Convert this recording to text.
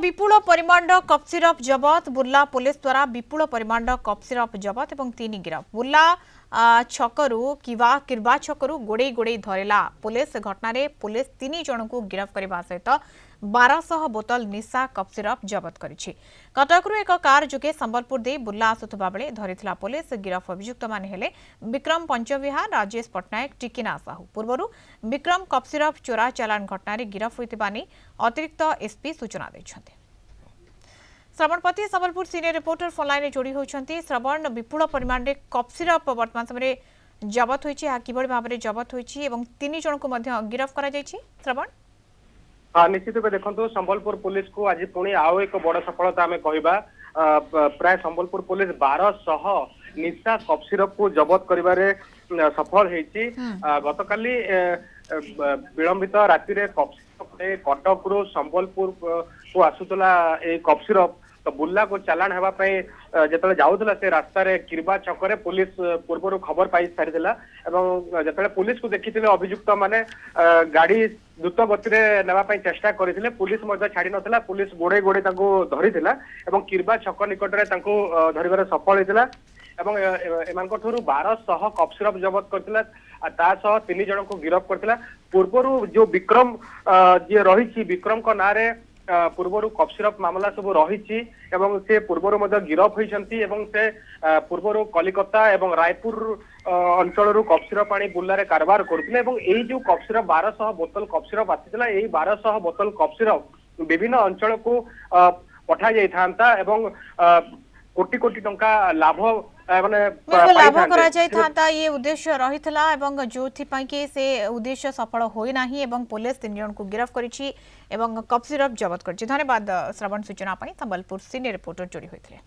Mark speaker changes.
Speaker 1: विपुल परिमाण cough syrup जबत Burla police द्वारा विपुल परिमाण कफ सिरप जबत और 3 गिरफ बुर्ला छकरू किरबा छकरू गोड़े गोड़े धरला पुलिस घटना रे पुलिस 3 जन को गिरफ करने सहित 1200 बोतल निशा कफ सिरप जबत करिछि। कटकरू एक कार जोगे संबलपुर दे बुर्ला आसुथबा बेले धरिथिला पुलिस। गिरफ अभियुक्त माने हेले विक्रम पंचविहार राजेश पटनायक टिकिना साहू। पूर्वरु विक्रम कफ सिरप चोरा चालान घटना रे गिरफ होइतिबा नै अतिरिक्त एसपी सूचना दैछन्ते। श्रवणपति संबलपुर सीनियर रिपोर्टर फोनलाइन में जोड़ी होती। श्रवण विपुल परिमाण में कफ सिरप वर्तमान समय जबत होती किभली भाव में जबत होती 3 जन को गिरफ करा जायछि। श्रवण
Speaker 2: हाँ निश्चित भाव देखो संबलपुर पुलिस को आज पुणी आउ एक बड़ सफलता आम कहवा प्राय संबलपुर पुलिस 1200 निशा कफ सिरप को जबत करिबारे सफल होती। गतकाली विलंबित राति कफ सिरप कटकरू संबलपुर को आसुला कफ सिरप तो बुर्ला को चालान होगापाई जो जाऊला से रास्तार किरबा छक पुलिस पूर्व खबर पाई सारी जो पुलिस को देखी अभियुक्त माने गाड़ी द्रुत गति नापी चेष्टा करते पुलिस छाड़ी नाला पुलिस गोड़े गोड़े धरी किरबा छक निकट में धरबार सफल होता एम 1200 कफ सिरप जबत करता 3 जन को गिरफ करता। पूर्वर जो विक्रम जी रही विक्रम को ना पूर्वर कफ सिरप मामला सब रही से पूर्वर गिरफ होती से पूर्वर कलिकता और रायपुर अंचल कफ सिरप आनी बुर्ला कारबार करते जो कफ सिरप 1200 बोतल कफ सिरप आसाला 1200 बोतल कफ सिरप विभिन्न अंचल को पठा जाता कोटी कोटी टंका लाभ
Speaker 1: लाभ करा ये उद्देश्य रही जो कि से उद्देश्य सफल होना पुलिस 3 जन को गिरफ करिछि एवं कफ सिरप जबत कर। धन्यवाद श्रवण सूचना संबलपुर सीनियर रिपोर्टर जोड़ी होते।